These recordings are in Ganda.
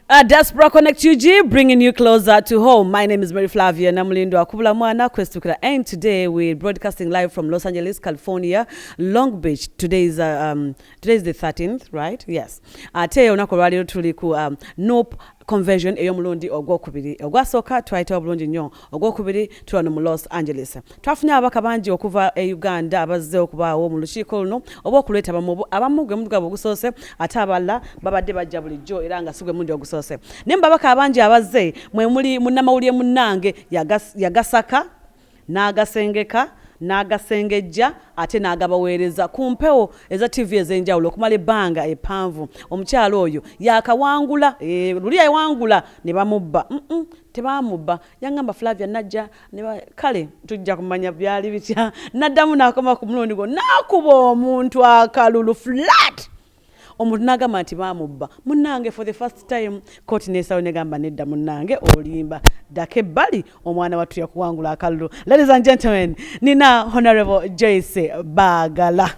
Diaspora Connect UG, bringing you closer to home. My name is Mary Flavia Namulindo Akubula Mwana Kwestukira, and today we're broadcasting live from Los Angeles, California, Long Beach. Today is the 13th, right? Yes. Today onako radio tuliku nope conversion eyomulundi ogwokubiri ogwasoka twaita obulungi nnyo ogwokubiri tulano mu Los Angeles. Twafunya abaka bangi okuva e Uganda abazze okubaawo mu lukiiko luno oba okuleeta abamu gwe mudugabo ogusose ate abala babadde bajja bulijjo era nga sigwe mundi ogusose. Ne mbabaka abangi abazze mwe muli munnamawulire munnange yagasaka n'agasengeka n'agasengejja ate n'agabaweereza ku mpewo eza TV ez'enjawulo okumala ebbanga epanvu. Omukyalo oyo yakawangula luli yawangula ne bamubba tebamubba yangamba Flavia najja kale tujja kumanya byali bitya naddamu n'akoma ku mulundi gwo n'akuba omuntu akalulu flat omuntu n'agamba nti bamubba munnange for the first time court nesawo negamba nedda munnange olimba dake bali omwana watu yakuwangula akalulu. Ladies and gentlemen, nina Honorable Joyce Bagala.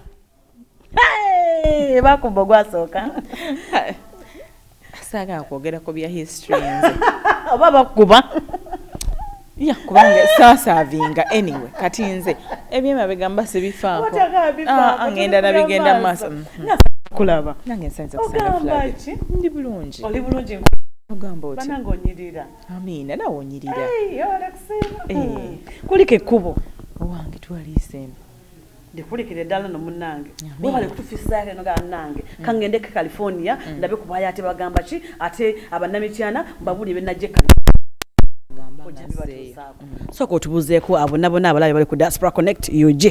Hey, bakumba gwasoka saga kwogera ko bya history nze baba kuba ya kubanga sasa avinga anyway kati nze ebyema bigamba sebifaako ngenda nabigenda masa kulaba nange nsenza kusanga Flavia ndi bulungi oli bulungi ogamba oti banange onyirira amina nawe onyirira kuliko ekkubo owange twaliisembe ndikulikire ddala no munnange webale kutufisako eno gannange kangendeke California ndabe kubaaya ate bagamba ki ate abannamityana mbabuli benajje soka otubuzeeko abo nabona abalabe bali ku Diaspora Connect UG.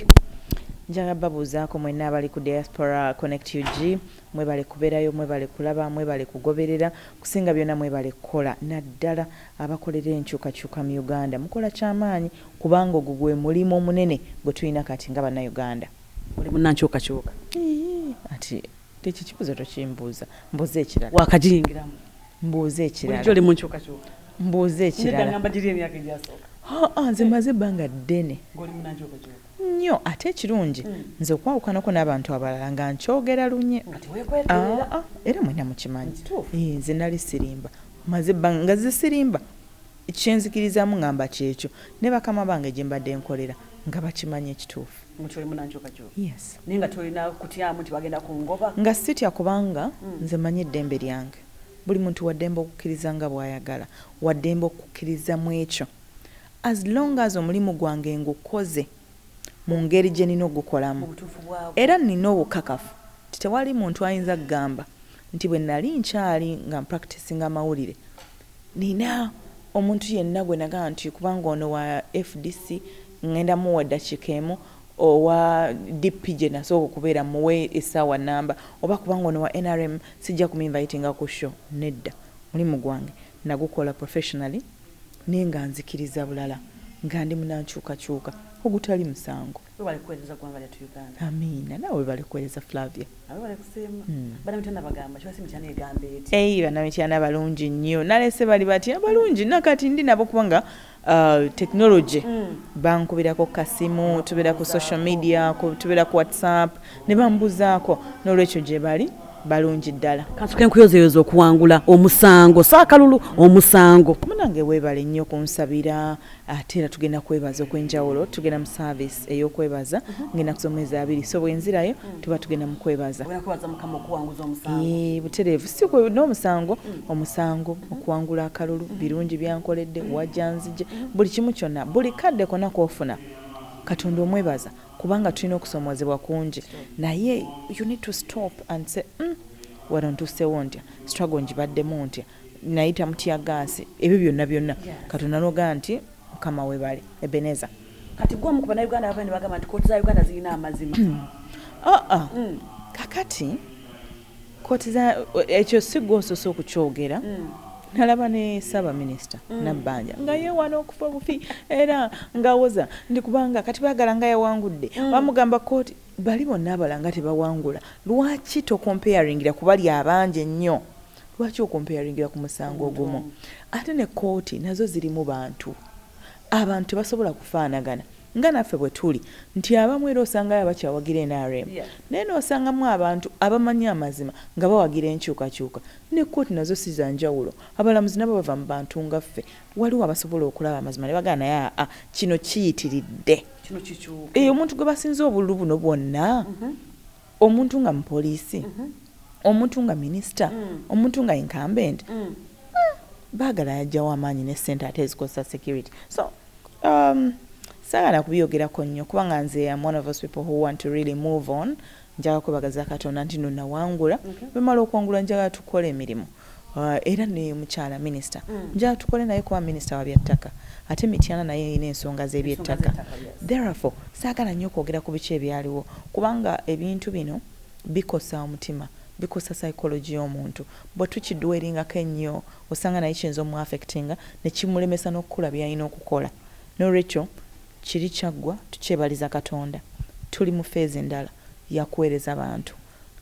Njaga babuzaako mwenna abali ku Diaspora Connect UG mwebale kubeerayo mwebale kulaba mwebale kugoberera kusinga byonna mwebale kukola naddala abakolera enkyukakyuka mu Uganda mukola kyamaanyi kubanga ogwo gwe mulimu omunene gwe tulina kati nga bannayuganda. Oli munnankyukakyuka ati tekikibuzo tokimbuuza mbuuza ekirala wakagiyingiramu mbuuza ekirala oli mu nkyukakyuka mbuuza ekirala ngamba giri emyaka egyasooka nze maze ebbanga ddene ng'oli munnankyukakyuka nnyo ate ekirungi nze okwawukanako n'abantu abalala nga nkyogera lunye era mwena mukimanyi nze nali sirimba maze ebbanga nga zisirimba kyenzikirizamu ngamba kyekyo ne bakama bange gye mbadde nkolera nga bakimanyi ekituufu yes ninga tolina kutyamu nti bagenda kungoba nga sitya kubanga nze manyi eddembe lyange buli muntu waddembe okukkiriza nga bw'ayagala waddembe okukkiriza mu ekyo as long as omulimu gwange ngukoze mu ngeri gye nina ogukolamu era nina obukakafu tewali muntu ayinza kugamba nti bwe nali nkyali nga mpracticinga amawulire nina omuntu yenna gwe nagamba nti kubanga ono wa FDC ngenda muwa ddakiika emu owa DP gye nasooka okubeera muwe essaawa namba oba kubanga ono wa NRM sijja kuminvitinga ku show nedda mulimu gwange nagukola professionally naye nga nzikiriza bulala nga ndi munnankyukakyuka ogutali musango. Webale kuweereza ggwanga lyattu Uganda. Amina nawe webale kuweereza Flavia. Webale kuseema. Bannamityana bagamba kiwasi Mityana egamba eti. Bannamityana balungi nnyo nalese bali batya balungi nakati ndi nabo kubanga technology bankubirako kasimu tubeera ku social media tubeera ku WhatsApp ne bambuzaako n'olwekyo gye bali balungi ddala. Kansuke nkuyozeyoza okuwangula omusango saakalulu omusango munange weebale nnyo kunsabira ate era tugenda kwebaza okwenjawulo tugenda mu service ey'okwebaza ngenda kusomeza abiri so bwenzirayo tuba tugenda mu kwebaza butereevu si n'omusango omusango okuwangula akalulu birungi byankoledde wajjanzije buli kimu kyonna buli kadde konna kwofuna Katonda omwebaza kubanga tulina okusomozebwa kungi naye you need to stop and say wano ntuseewo ntya struggle ngibaddemu ntya nayita mutya gaasi ebyo byonna Katonda nogaa nti mukama webale Ebeneza kati gwa mukuba na Uganda abandi bagamba nti kooti za Uganda zirina amazima kakati kooti za ekyo si gwosoose okukyogera nalaba ne Saba Minister Nabbanja nga yeewana okufa bufi era ngawoza ndi kubanga kati baagala nga yawangudde bamugamba kooti bali bonna abalanga tebawangula lwaki tokomparingira kubali abangi ennyo lwaki okomparingira ku musango ogumu ate ne kooti nazo zirimu bantu abantu basobola kufaanagana nga naffe bwe tuli nti abamu era osangayo abakyawagira NRM naye n'osangamu abantu abamanyi amazima nga bawagira enkyukakyuka ne kkooti nazo si za njawulo abalamuzi nabo bava mu bantu nga ffe waliwo abasobola okulaba amazima ne bagana naye kino kiyitiridde omuntu gwe basinze obululu buno bwonna omuntu nga mupoliisi omuntu nga minisita omuntu nga incumbent baagala yajjawo amaanyi ne ssente ate ezikosa security so saagala kubiyogerako nnyo kubanga nze am one of those people who want to really move on njaga kwebagaza Katonda nti no nawangula bemala okwangula njaga tukola emirimu era ne mukyala minisita njaga tukole naye kuba minisita wa byattaka ate Mityana naye ina ensonga z'ebyettaka therefore saagala nnyo okwogera ku biki ebyaliwo kubanga ebintu bino bikosa omutima bikosa psychology y'omuntu bwe tukidweringako ennyo osanga naye kiyinza omuaffectinga ne kimulemesa n'okukula byalina okukola n'olwekyo kiri kyaggwa tukyebaliza Katonda tuli mu feezi endala yakuweereza abantu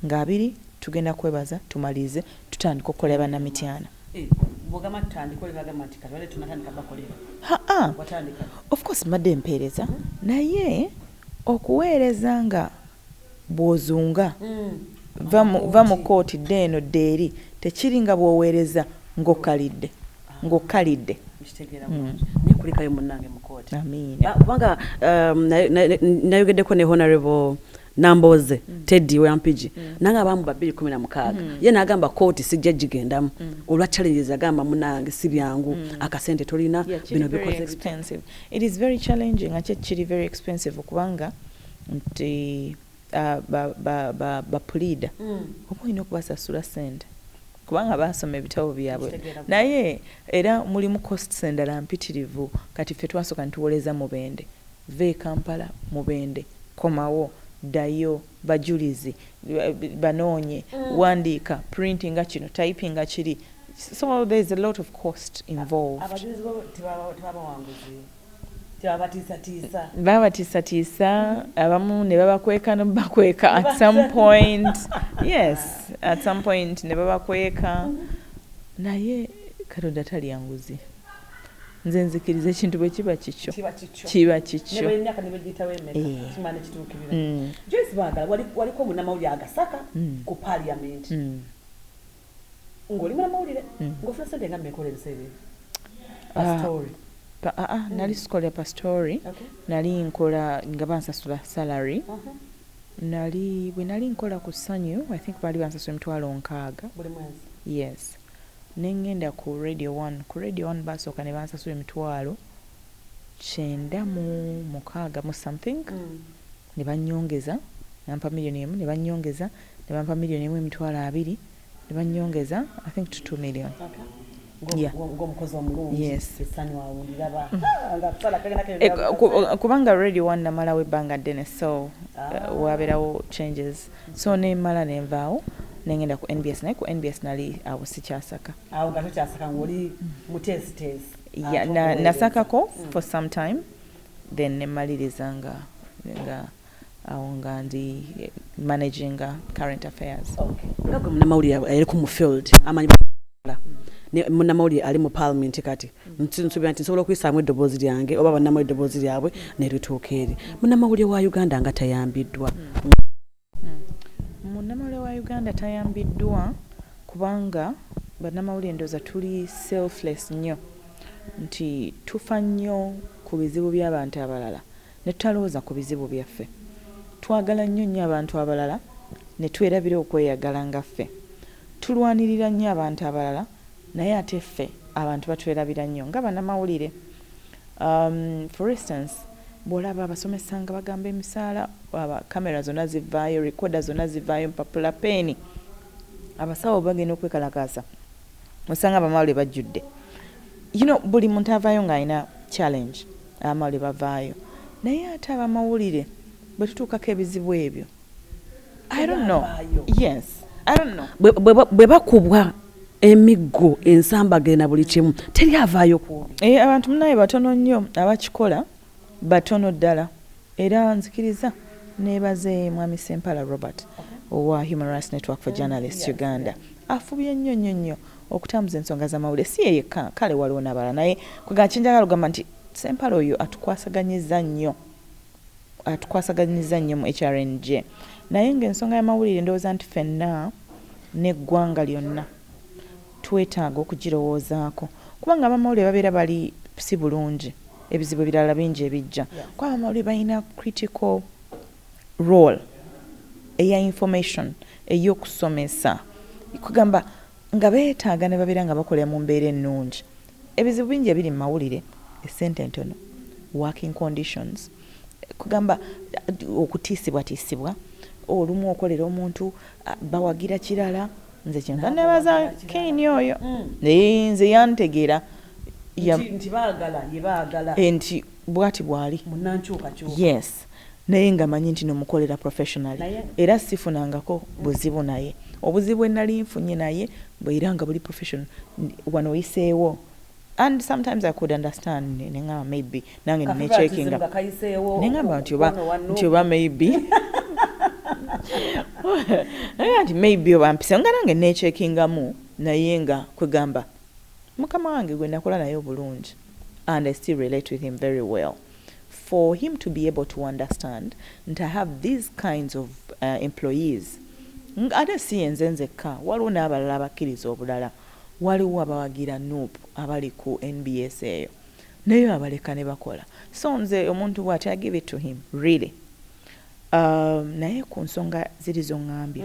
ng'abiri tugenda kwebaza tumalize tutandika okukolera banna Mityana of course madde empeereza naye okuweereza nga bw'ozunga va mu kooti ddeeno ddeeri tekiri nga bw'oweereza ng'okkalidde nekulikayo munnange mu kooti amiina kubanga nayogeddeko ne honorable Namboze Teddy Wampigi nange abamu ba 216 ye n'agamba kooti sijja gigendamu olwa challenges agamba munnange si byangu akasente tolina bino bikoze expensive it is very challenging ate kiri very expensive kubanga nti ba pleader oboyina okubasasula ssente kubanga basoma ebitabo byabwe naye era mulimu costs endala mpitirivu kati ffe twasooka ntuwoleza Mubende ve Kampala Mubende komawo dayo bajulizi banoonye wandiika printing kino typing kiri so there is a lot of cost involved babatiisatiisa abamu ne babakweka nobakweka at some point yes at some point ne babakweka naye Katonda talyanguzi nze nzikiriza ekintu bwe kiba kikyo Joyce Bagala waliko munnamawulire agasaka ku parliament ng'oli munnamawulire ng'ofuna ssente nga mmekola ebiseera pastori nali sikola pastori nali nkola nga bansasula salary nali bwe nali nkola ku ssanyu I think baali bansasula $6,000 buli mwezi yes nengenda ku radio 1 basooka ne bansasula $9,900 mu something ne banyongeza nampa $1 million ne banyongeza ne bampa $1 million $2,000 ne banyongeza I think to $2 million ng'omukozi omulungi yes essanyu awuliraba kubanga radio 1 namalawo ebbanga ddene so wabeerawo changes so nemala nenvaawo nengenda ku NBS naye ku NBS nali awo sikyasaka awo nga tokyasaka ng'oli mu test nasakako for some time then nemaliriza nga awo nga ndi managing current affairs nga gwe munnamawulire ayeriku mu field amanyi munnamawulire ali mu parliament kati nsuubira nti nsobola okuyisaamu eddoboozi lyange oba bannamu eddoboozi lyabwe nerituuka eri munnamawulire wa Uganda nga tayambiddwa munnamawulire wa Uganda tayambiddwa kubanga bannamawulire ndooza tuli selfless nnyo nti tufa nnyo ku bizibu by'abantu abalala ne tutalowooza ku bizibu byaffe twagala nnyo abantu abalala ne twerabira okweyagala nga ffe tulwanirira nnyo abantu abalala naye ate ffe abantu batwerabira nnyo nga bannamawulire for instance bw'olaba abasomesa nga bagamba emisaala kamera zonna zivaayo rekoda zonna zivaayo mpapula peeni abasawo bagenda okwekalakaasa osanga abamawulire bajjudde buli muntu avaayo ng'alina challenge abamawulire bavaayo naye ate abamawulire bwe tutuukako ebizibu ebyo I don't know bwe bakubwa emiggo ensambagire na buli kimu teri avaayo kubi abantu munaye batono nnyo abakikola batono ddala era nzikiriza nebaze mwami Sempala Robert owa Human Rights Network for Journalists Uganda afubye nnyo okutambuza ensonga z'amawulire si yekka kale waliwo n'abalala naye kwega kinjagala ogamba nti Sempala oyo atukwasaganyiza nnyo tukwasaganyiza nnyo mu HRNG naye ng'ensonga y'amawulire ndowooza nti ffenna n'eggwanga lyonna twetaaga okugirowoozaako kubanga abamawulire babeera bali si bulungi ebizibu ebirala bingi ebijja kuba abamawulire balina critical role eya information ey'okusomesa kugamba nga beetaaga ne babeera nga bakolera mu mbeera ennungi ebizibu bingi ebiri mu mawulire essente ntono working conditions kugamba okutiisibwatiisibwa olumu okolera omuntu bawagira kirala nze kyenva nebaza Kane oyo nze yantegeera nti bwati bwali yes naye nga manyi nti nomukolera professionally era sifunangako buzibu naye obuzibu enali nfunye naye bwera nga buli professional wano oyiseewo and sometimes I could understand nenga maybe nange necheckinga nengamba nti oba maybe nti maybe oba mpise nga nange necheckingamu naye nga kwegamba mukama wange gwe nakola naye obulungi and I still relate with him very well for him to be able to understand and to have these kinds of employees ate si yenze nzekka waliwo n'abalala abakkiriza obulala waliwo abawagira NUP abali ku NBS eyo naye abaleka ne bakola so nze omuntu bw'ati I give it to him really naye ku nsonga ziri zongambye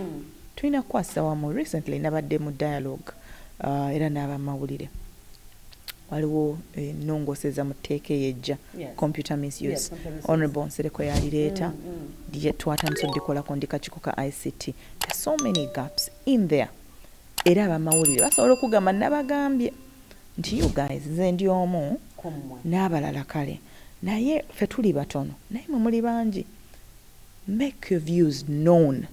tulina kukwasa wamu recently nabadde mu dialogue era n'abamawulire waliwo nongoseza mu tteeka ey'ejja computer misuse honorable Nsereko yalireeta twatandise oddikolako ndikakiko ka ICT there's so many gaps in there era abamawulire basobola okugamba nabagambye nti you guys nze ndi omu n'abalala kale naye ffe tuli batono naye mwe muli bangi make your views known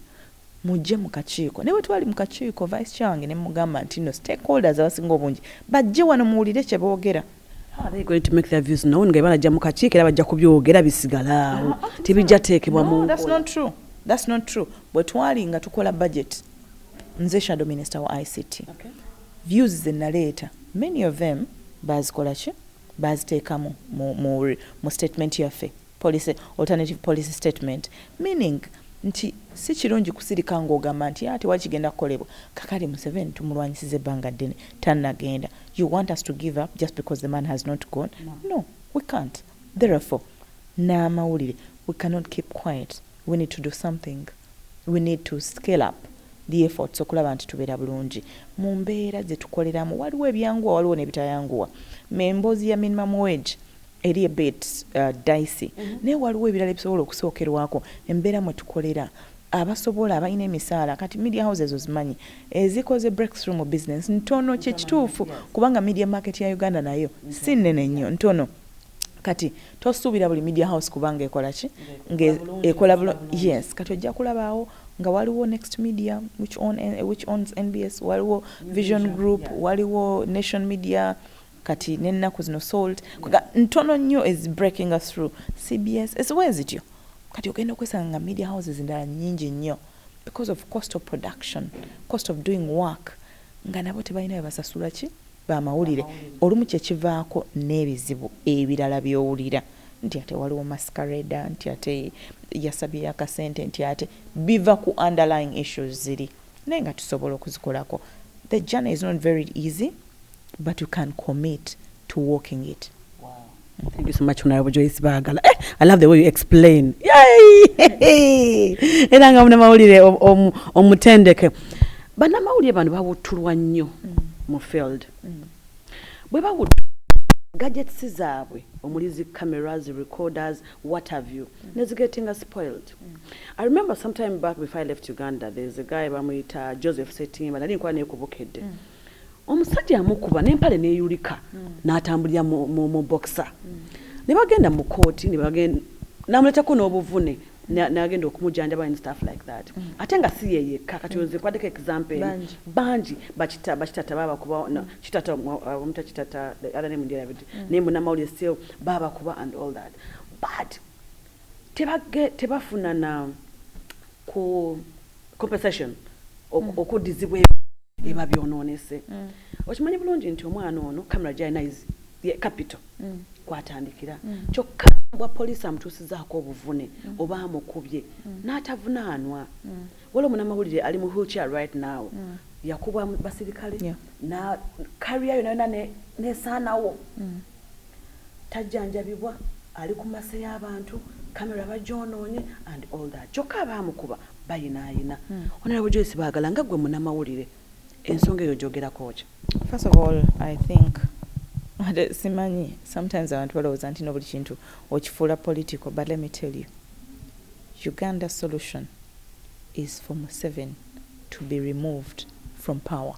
mujje mu kakiiko ne bwe twali mu kakiiko vice chair wange ne mugamba nti no stakeholders abasinga obungi bajje wano muwulire kye boogera they going to make their views known nga banajja mu kakiiko era bajja kubyogera bisigala tibijja teekebwa mu that's not true bwe twali nga tukola budget nze shadow minister wa ICT views ze naleeta many of them bazikola ki baziteeka mu statement yaffe alternative policy statement meaning nti si kirungi kusirika ng'ogamba nti ati wakigenda kukolebwa kakali Museveni tumulwanyisiza ebbanga ddene tannagenda you want us to give up just because the man has not gone no we can't therefore n'amawulire we cannot keep quiet we need to do something we need to scale up the efforts okulaba nti tubeera bulungi mu mbeera ze tukoleramu waliwo ebyanguwa waliwo n'ebitayanguwa emboozi ya minimum wage eri a bit dicey naye waliwo ebirala ebisobola okusookerwako embeera mwe tukolera abasobola abalina emisaala kati media houses ozimanyi ezikoze breakthrough mu business ntono kyekituufu kubanga media market ya Uganda nayo si nnene nnyo ntono kati tosuubira buli media house kubanga ekola ki ekola yes kati ojja kulabaawo nga waliwo Next Media which owns NBS waliwo Vision Group waliwo Nation Media kati n'ennaku zino Salt ntono nnyo is breaking us through CBS esiwe zityo kati ogenda okwesanga nga media houses endala nnyingi nnyo because of cost of production cost of doing work nga nabo tebalina bebasasula ki bamawulire olumu kyekivaako n'ebizibu ebirala byowulira nti ate waliwo masquerade nti ate yasabye akasente nti ate biva ku underlying issues ziri naye nga tusobola okuzikolako the journey is not very easy but you can commit to walking it. Wow. Thank you so much, Honorable Joyce Bagala. I love the way you explain. Yay! Era nga muna mawulire omutendeke. Bana mawulire bano bawutulwa nnyo mu field. Bwe bawutulwa gadgets zaabwe omuli cameras, recorders, what have you. It's getting spoiled. I remember sometime back before I left Uganda, there's a guy bamuyita Joseph Setimba nali nkwala nekubukedde. Omusajja amukuba n'empale neeyulika n'atambulira mu boxer ne bagenda mu kooti ne bagenda namuletako n'obuvune n'agenda okumujjanjaba and stuff like that ate nga si ye yekka kati nze kwaddeko example bangi bakitata babakuba kitata omuta kitata other name ndiya bit naye munamawulire still babakuba and all that but tebafuna na ku compensation okudizibwa eba byononese okimanyi bulungi nti omwana ono camera gyalina is capital kwatandikira kyokka bwa poliisi amutuusizaako obuvune oba amukubye n'atavunaanwa waliwo munamawulire ali mu wheelchair right now yakubwa basirikale na kariya yonna nesaanawo tajjanjabibwa ali ku mase y'abantu kamera bagyonoonye and all that kyokka abaamukuba bayinaayina Honorable Joyce Bagala nga gwe munamawulire ensonga eyo gyogerako ki? First of all, I think simanyi sometimes abantu balowooza nti buli kintu okifuula political, but let me tell you, Uganda's solution is for Museveni to be removed from power.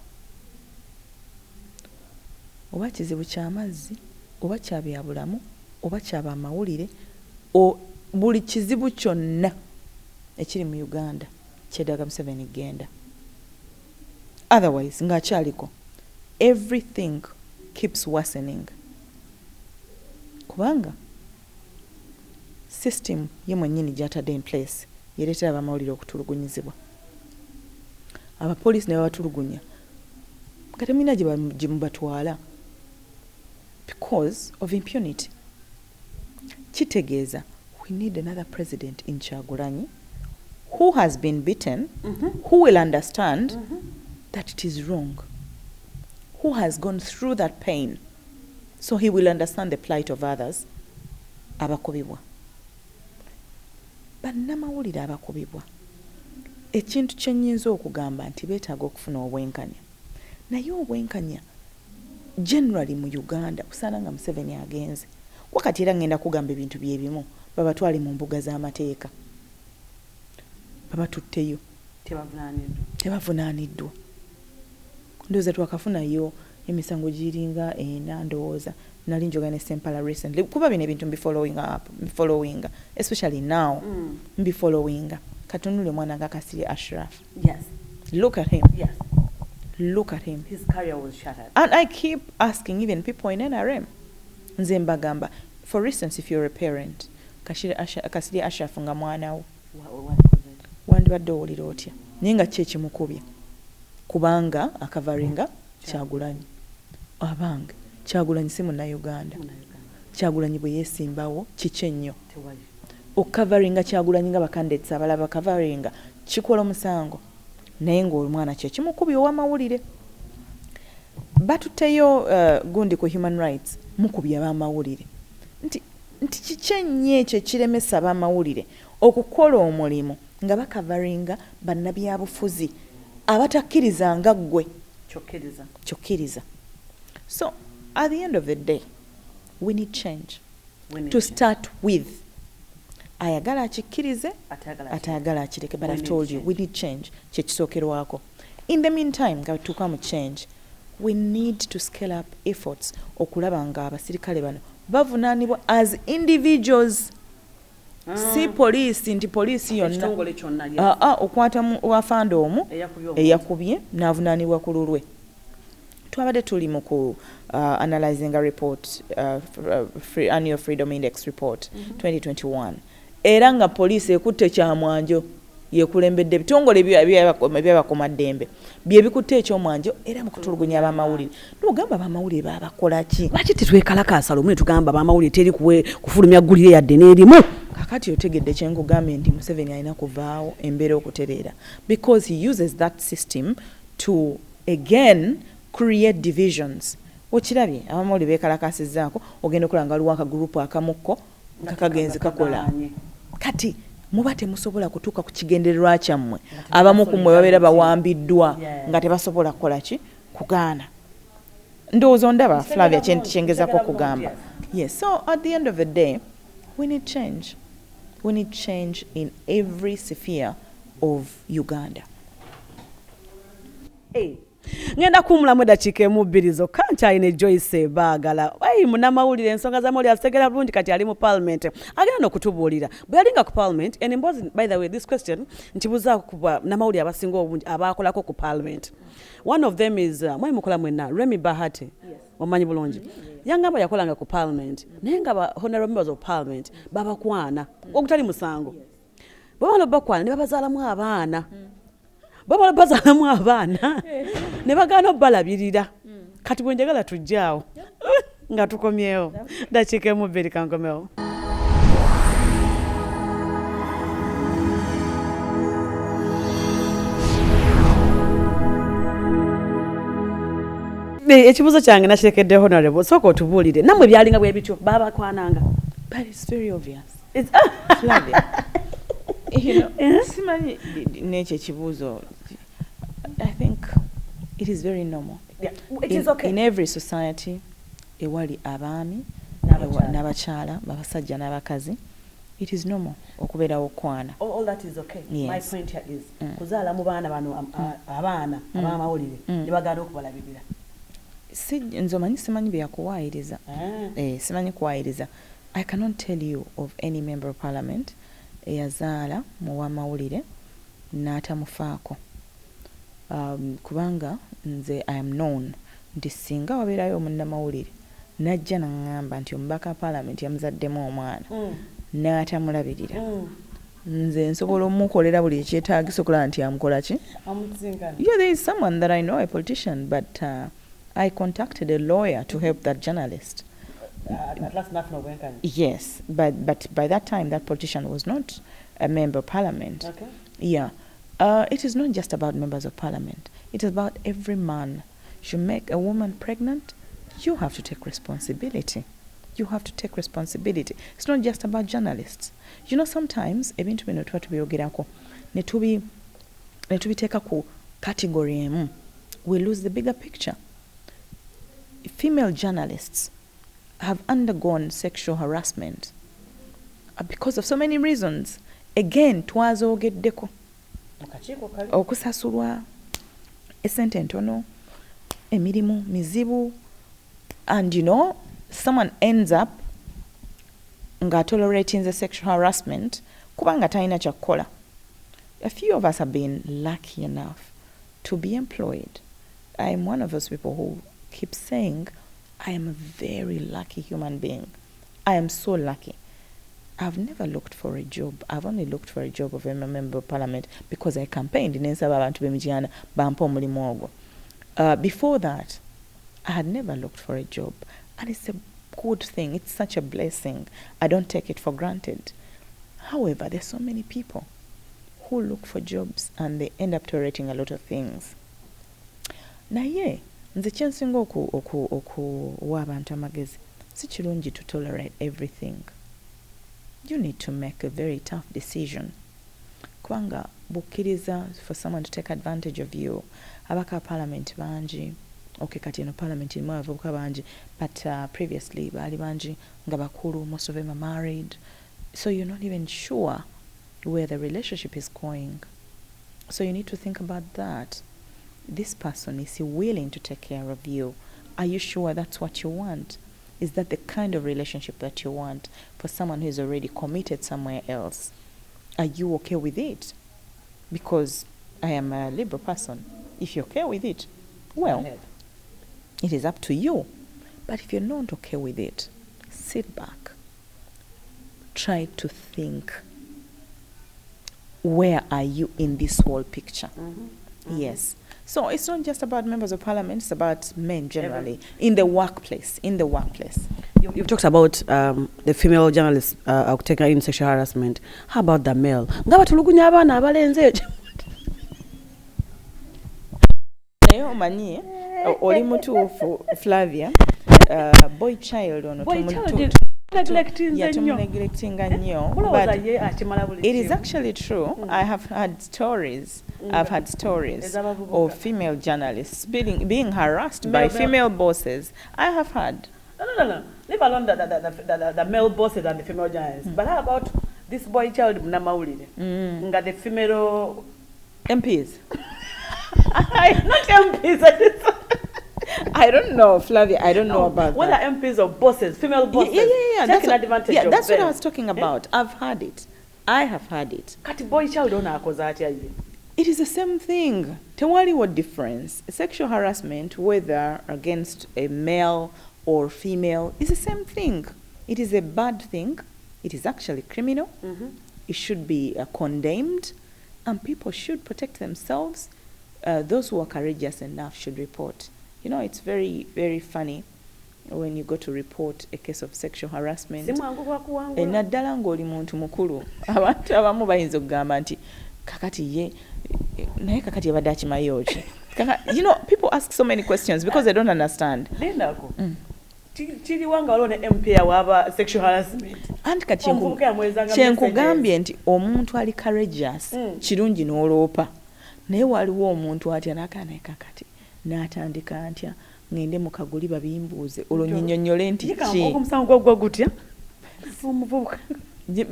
Oba kizibu ky'amazzi oba kya byabulamu oba kya bamawulire buli kizibu kyonna ekiri mu Uganda kyetaaga Museveni genda. Otherwise ng'akyaliko everything keeps worsening. Kubanga system ye mwennyini gy'atadde in place yereetera abamawulire okutulugunyizibwa. Abapoliisi ne babatulugunya nga temulina gye mubatwala because of impunity. Kitegeeza we need another president in Kyagulanyi who has been beaten, who will understand that it is wrong, who has gone through that pain, so he will understand the plight of others. Abakubibwa bannamawulire abakubibwa ekintu kye nnyinza okugamba nti beetaaga okufuna obwenkanya, naye obwenkanya generally mu Uganda kusaana nga Museveni agenze wakati era ngenda kugamba ebintu byebimu babatwale mu mbuga z'amateeka babatutteyo tebavunaaniddwa. Ndowooza twakafunayo emisango giringa ena ndowooza nali njogera ne Sempala recently kuba bino ebintu following especially now following katunule mwana nga Kasirye Ashraf. Yes. Look at him. Yes. Look at him. His career was shattered. And I keep asking even people in NRM nze mbagamba, for instance, if you're a parent Kasirye Ashraf nga mwana wo wandibadde owulira otya naye nga ki ekimukubye kubanga akavaringa Kyagulanyi abange Kyagulanyi si munnauganda Kyagulanyi bwe yeesimbawo kiki ennyo okavaringa Kyagulanyi nga bakandetsi abalaba kavaringa kikola omusango naye ng'omwana kye kimukubye ow'amawulire batuteyo gundi ku human rights mukubye ab'amawulire nti kiki ennyo ekyo ekiremesa ab'amawulire okukola omulimu nga bakavaringa bannabyabufuzi abatakkirizanga ggwe kyokkiriza. So at the end of the day we need change. To start with ayagala akikkirize atayagala akireke, but I've told you we need change kyekisookerwako. In the meantime nga tuuka mu change we need to scale up efforts okulaba nga abasirikale bano bavunaanibwa as individuals. Si poliisi nti poliisi yonna okwata wafanda omu eyakubye n'avunaanibwa ku lulwe. Twabadde tuli mu ku analyzing a report, annual freedom index report 2021 era nga poliisi ekutte kyamwanjo yekulembedde ebitongole ebyabakomaddembe bye bikutte ekyomwanjo era mu kutulugunya abamawulire. Nogamba abamawulire babakola ki? Lwaki tetwekalakaasa lumu ne tugamba abamawulire teri kufulumya ggulire yadde n'erimu? Kakati otegedde kyenkugambye nti Museveni alina kuvaawo embeera okutereera because he uses that system to again create divisions. Okirabye abamawulire beekalakaasizzaako ogenda okulaba nga waliwo akagurupu akamukko nga kagenzi kakola. Kati muba temusobola kutuuka ku kigendererwa kyammwe. Abamu ku mmwe babeera bawambiddwa nga tebasobola kukola ki kugaana. Ndowooza ondaba Flavia kyengezako kugamba. Yes, so at the end of the day we need change. We need change in every sphere of Uganda. Hey. Ngenda kumulamu eddakiika emu bbiri zokka nkyalina Joyce Bagala. Munnamawulire ensonga z'amawulire azitegera bulungi kati ali mu parliament agenda n'okutubuulira bwe yalinga ku parliament. And mbozi, by the way, this question nkibuuza ku bannamawulire abasinga obungi abaakolako ku parliament. One of them is mwali mukola mwenna Remy Bahati. Wamanyi bulungi yangamba yakolanga ku parliament naye nga honorable members of parliament babakwana okutali musango bamala bakwana ne babazaalamu abaana ne bagaana obbalabirira kati bwe njagala tujjaawo nga tukomyewo dakiika emu bbiri kankomewo. Ekibuuzo kyange nakirekedde honorable sooka otubuulire nammwe byalinga bwe bityo baabakwananga. But it's very obvious. It's Flavia. Simanyi n'ekyo ekibuuzo. I think it is very normal. Yeah, it is okay. In every society, ewali abaami n'abakyala, abasajja n'abakazi, it is normal okubeerawo okwana. All that is okay. Yes. My point here is kuzaala mu baana bano abaana ab'amawulire ne bagaana okubalabirira. Nze omanyi simanyi byakuwaayiriza. Simanyi kuwaayiriza. I cannot tell you of any member of parliament eyazaala mu w'amawulire n'atamufaako. Kubanga nze I am known nti singa wabeerayo omunnamawulire najja n'aŋŋamba nti omubaka parliament yamuzaddemu omwana n'atamulabirira. Nze nsobola omukolera buli ekyetaagisa okulaba nti amukola ki? Yeah, there is someone that I know, a politician, but I contacted a lawyer to help that journalist. At last nothing went on. Yes, but by that time that politician was not a member of parliament. Okay. Yeah. It is not just about members of parliament. It is about every man. You make a woman pregnant, you have to take responsibility. You have to take responsibility. It's not just about journalists. You know, sometimes ebintu bino tuba tubyogerako ne tubiteeka ku category emu. We lose the bigger picture. Female journalists have undergone sexual harassment because of so many reasons. Again, twazogeddeko. Okusasulwa, esente ntono, emirimu mizibu, and you know, someone ends up nga tolerating the sexual harassment kubanga talina kyakukola. A few of us have been lucky enough to be employed. I am one of those people who keep saying I am a very lucky human being. I am so lucky. I've never looked for a job. I've only looked for a job of a member of parliament because I campaigned in ensaba abantu be Mityana bampa omulimu ogwo. Before that, I had never looked for a job. And it's a good thing. It's such a blessing. I don't take it for granted. However, there's so many people who look for jobs and they end up tolerating a lot of things. Naye, nze kyensinga okuwa abantu amagezi, si kirungi to tolerate everything. You need to make a very tough decision. Kubanga bukkiriza for someone to take advantage of you. Abaka parliament banji. Okay, kati no parliament ilimu abavubuka banji. But previously, baali banji nga bakulu, most of them are married. So you're not even sure where the relationship is going. So you need to think about that. This person, is he willing to take care of you? Are you sure that's what you want? Is that the kind of relationship that you want for someone who is already committed somewhere else? Are you okay with it? Because I am a liberal person. If you're okay with it, well, it is up to you. But if you're not okay with it, sit back. Try to think, where are you in this whole picture? Yes. So it's not just about members of parliament, it's about men generally, in the workplace, You've talked about the female journalists taking in sexual harassment. How about the male? Ngaba tulugunya abana abalenze. Naye omanyi oli mutuufu Flavia, boy child ono neglectinga nnyo, but it is actually true. I have had stories. I've had stories of female journalists being harassed by female bosses. I have had. No. Leave alone the male bosses and the female journalists. But how about this boy child Namawulide? Nga the female MPs. Not MPs. I don't know, Flavia. I don't know about whether that. MPs or bosses, female bosses. Yeah. Taking advantage of that's them. what I was talking about. I've had it. I have had it. Kati boy child ona akozati ayi. It is the same thing. Tewali what difference. Sexual harassment, whether against a male or female, is the same thing. It is a bad thing. It is actually criminal. It should be condemned, and people should protect themselves. Those who are courageous enough should report. You know, it's very, very funny. when you go to report a case of sexual harassment. Simwangu kwakuwangula. Naddala ng'oli muntu mukulu. Abantu abamu bayinza okugamba nti kakati ye naye kakati yabadde akimayo ki. You know, people ask so many questions because they don't understand. Lindako. Chiri wanga walone MP waba sexual harassment. Anti kati kyenkugambye nti omuntu ali courageous kirungi n'oloopa. Naye waliwo omuntu atya n'akaana kati n'atandika antya ngende mu kaguli babimbuuze olwonnyonnyole nti ki omusango gwa gutya omuvubuka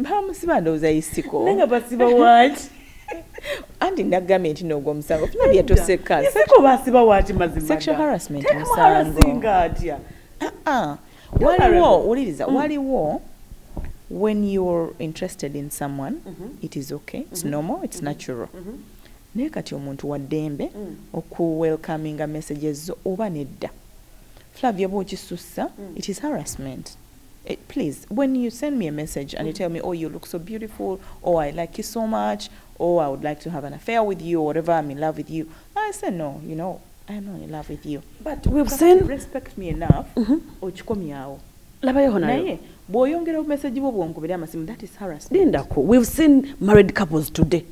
bamusiba ndowooza isiko nenga basiba waaki anti nagambye nti n'ogwo omusango funa byatoseka isiko basiba waaki mazima sexual harassment musango atya waliwo wuliriza waliwo when you're interested in someone it is okay it's normal it's natural naye kati omuntu wa ddembe okuwelcominga messages oba nedda Flavia bw'okisussa it is harassment. Please, when you send me a message and you tell me, oh, you look so beautiful, or I like you so much, or I would like to have an affair with you, or whatever, I'm in love with you, I say, no, you know, I'm not in love with you. But we've seen... Respect me enough, ochikomyawo. Labayeho nayo. Naye, bw'oyongera message bwo bw'onkubira amasimu, that is harassment. Lindako, we've seen married couples today.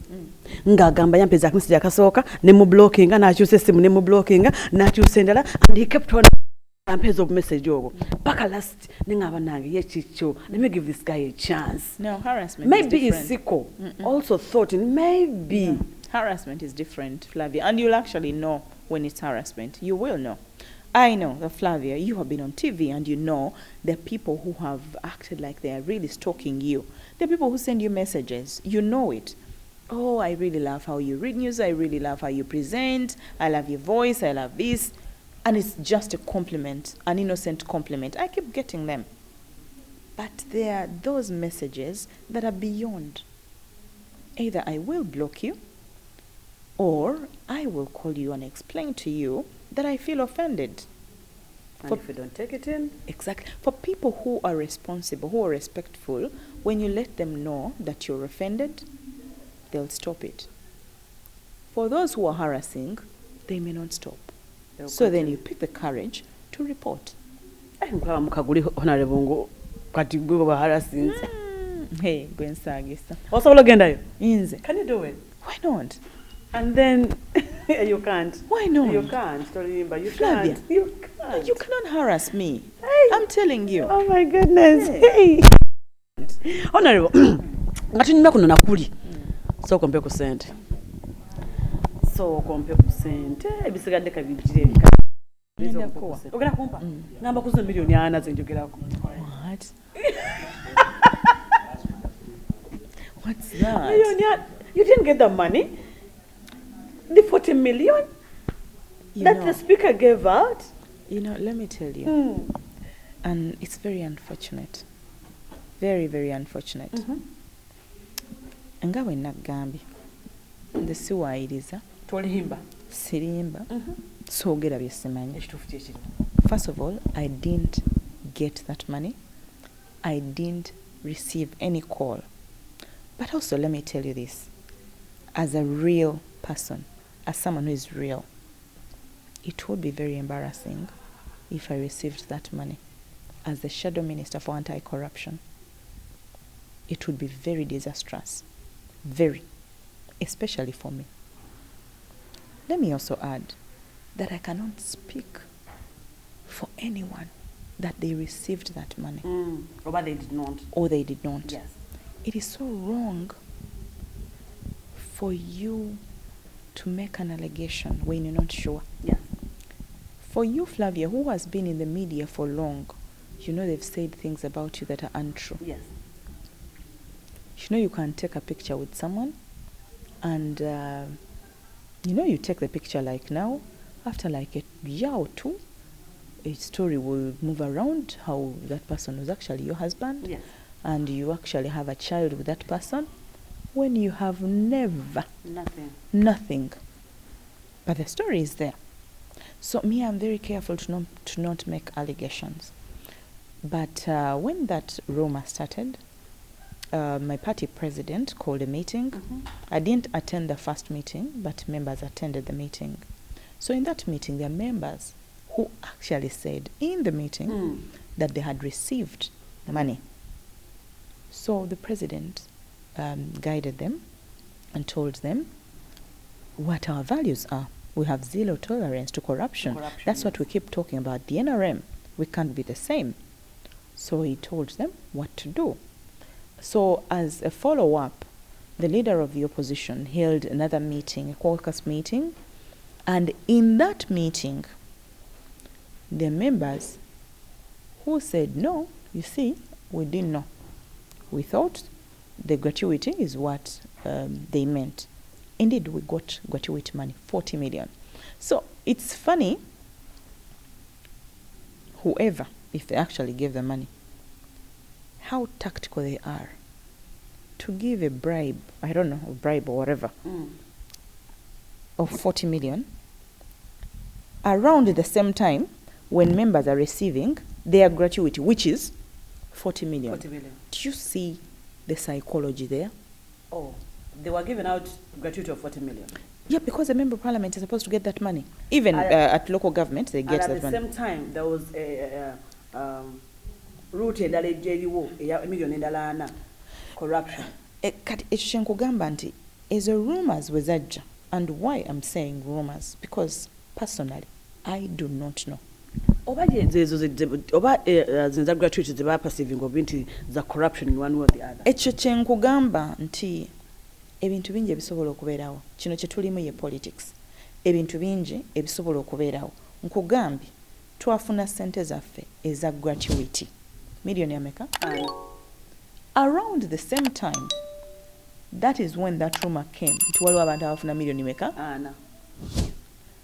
Ngagamba yampeza message akasooka ne mu blockinga n'akyusa essimu ne mu blockinga n'akyusa endala and he kept on ampeza of message obo paka last ningaba nange yechicho let me give this guy a chance. No, harassment maybe is different. Isiko also thought in maybe harassment is different, Flavia, and you'll actually know when it's harassment. You will know. I know that, Flavia, you have been on TV and you know the people who have acted like they are really stalking you. The people who send you messages, you know it. Oh, I really love how you read news. I really love how you present. I love your voice. I love this. And it's just a compliment, an innocent compliment. I keep getting them. But there are those messages that are beyond. Either I will block you, or I will call you and explain to you that I feel offended. And if you don't take it in? Exactly. For people who are responsible, who are respectful, when you let them know that you're offended, they'll stop it. For those who are harassing, they may not stop. So then you pick the courage to report. Honorable kati gwe ba harassing. Hey, gwensagisa. Osobola ogendayo? Inze. Can you do it? Why not? And then you can't. Why not? You can't. Tolimba, you Flavia, can't. You can't. You cannot harass me. Hey. I'm telling you. Oh my goodness. Hey. Honorable. Ngatunyuma kuno nakuli. So kompe ku sente. So kompe ku sente. Ebisigadde kabijire. Nenda kuwa. Ogera kumpa. Ngamba kuzo million yana zenjogerako. What? What's that? You didn't get the money. The 40 million that the speaker gave out. You know, let me tell you. And it's very unfortunate. Very, very unfortunate. Nga we nagambye. The siwairiza. Tolihimba. Sirimba. So get First of all, I didn't get that money. I didn't receive any call. But also, let me tell you this. As a real person, as someone who is real, it would be very embarrassing if I received that money as the shadow minister for anti-corruption. It would be very disastrous. Very. Especially for me. Let me also add that I cannot speak for anyone that they received that money. Or they did not. Or they did not. Yes. It is so wrong for you to make an allegation when you're not sure. Yes. For you, Flavia, who has been in the media for long, you know they've said things about you that are untrue. Yes. You know you can take a picture with someone and you know you take the picture like now, after like a year or two, a story will move around how that person was actually your husband. Yes. And you actually have a child with that person when you have never nothing. But the story is there. So me, I'm very careful to not make allegations. But when that rumor started, my party president called a meeting. I didn't attend the first meeting, but members attended the meeting. So in that meeting, there are members who actually said in the meeting that they had received money. So the president guided them and told them what our values are. We have zero tolerance to corruption. That's what we keep talking about. The NRM, we can't be the same. So he told them what to do. So as a follow-up, the leader of the opposition held another meeting, a caucus meeting, and in that meeting, the members who said, no, you see, we didn't know. We thought the gratuity is what they meant. Indeed, we got gratuity money, 40 million. So it's funny, whoever, if they actually gave the money, how tactical they are to give a bribe, I don't know, a bribe or whatever, of 40 million, around the same time when members are receiving their gratuity, which is 40 million. 40 million. Do you see the psychology there? Oh, they were giving out gratuity of 40 million. Yeah, because the member of parliament is supposed to get that money. Even at local government, they get that money. And at the same time, there was a route endala ejeriwo eya million endala ana corruption. Kati ekyo nkugamba nti ezo rumors wezajja, and why I'm saying rumors, because personally I do not know. Oba zinza gratuity ziba perceiving of nti za corruption in one way or the other. Ekyo kye nkugamba nti ebintu bingi ebisobola okubeerawo. Kino kye tulimu ye politics. Ebintu bingi ebisobola okubeerawo. Nkugambye twafuna ssente zaffe eza gratuity. Million ameka? Around the same time, that is when that rumor came. Nti waliwo abantu abafuna million meka?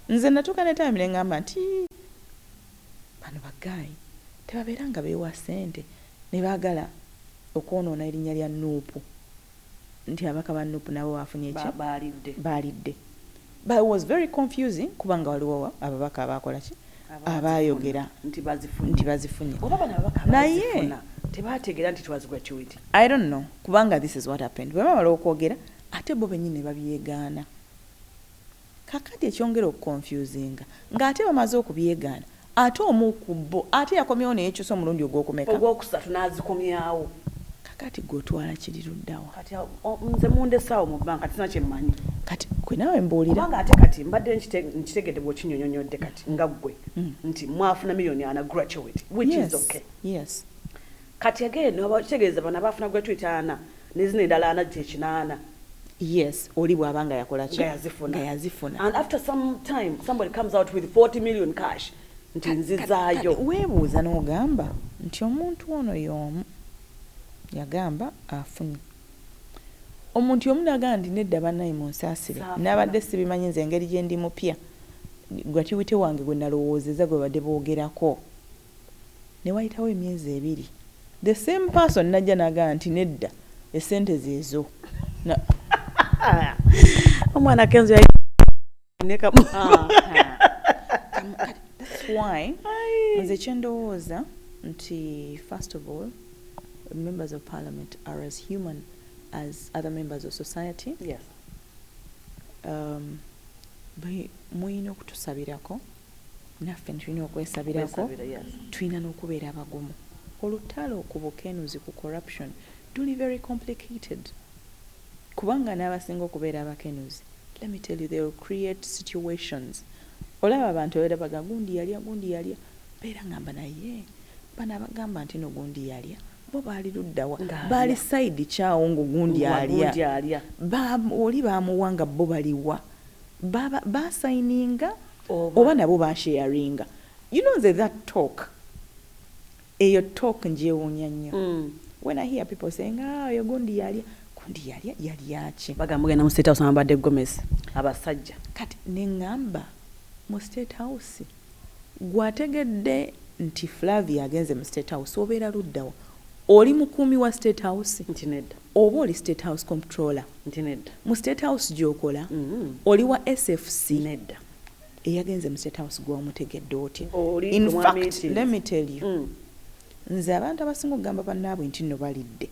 Nze natuuka ne time ne ngamba nti bano bagayi tebabeera nga beewa ssente ne baagala okwonoona erinnya lya Nuupu. Nti abaka ba Nuupu nabo bafunye eki? Baalidde. But it was very confusing kubanga waliwo ababaka abakola ki? Abayogera nti bazifunye. Oba bano ababaka naye tebategeera nti twas gratuity. I don't know kubanga this is what happened. Bwe bamala okwogera ate bo bennyini ne babyegaana. Kakati ekyongera okukonfusinga ng'ate bamaze okubyegaana ate omu ku bo ate yakomyewo neyekyusa omulundi ogwokumeka? Ogwokusatu n'azikomyawo. Kakati gw'otwala kiri luddawa? Kati nze mundesaawo mu banka tisina kye mmanyi. Kati gwe naawe mbuulira. Kubanga ate kati mbadde nkitegedde bw'okinyonyonyodde kati nga ggwe nti mwafuna million ana gratuity, which is okay. Yes. Kati again obakitegeeza bano abafuna gratuity ana nezina endala ana gyekinaana. Yes, oli bw'abanga yakola ki? Nga yazifuna. And after some time somebody comes out with 40 million cash nti nzizaayo. Weebuuza n'ogamba nti omuntu ono y'omu yagamba afunye. Omuntu omu n'agamba nti nedda bannaye munsaasire n'abadde sibimanyi nze engeri gye ndi mupya gratuity wange gwe nalowoozeza gwe badde boogerako. Ne wayitawo emyezi 2. The same person najja n'agamba nti nedda essente zeezo. Omwana Kenzo neka. That's why nze kye ndowooza nti first of all members of parliament are as human as other members of society. Yes. Muyina okutusabirako naffe tulina okwesabirako, tulina n'okubeera abagumu. Olutalo okubuka enuzi ku corruption tuli very complicated kubanga n'abasinga okubeera abakenuzi, let me tell you, they will create situations. Olaba abantu era baga gundi yalya beera ngamba naye bana bagamba nti no gundi yalya bo baali luddawa baali side kyawo ngo gundi yalya oli baamuwanga bo baliwa basayininga oba nabo basharinga. You know that talk eyo talk njewunya nnyo. When I hear people saying yo gundi yalya yaki bagamba genda mu state house abadde Gomez abasajja kati neŋŋamba mu state house gwategedde nti Flavia agenze mu state house obeera luddawa? Oli mukuumi wa state house nti nedda, oba oli state house comptroller nti nedda, mu state house gyokola oli wa SFC nedda, eyagenze mu state house gwamutegedde otya? In fact, let me tell you, nze abantu abasinga okugamba bannaabwe nti nno balidde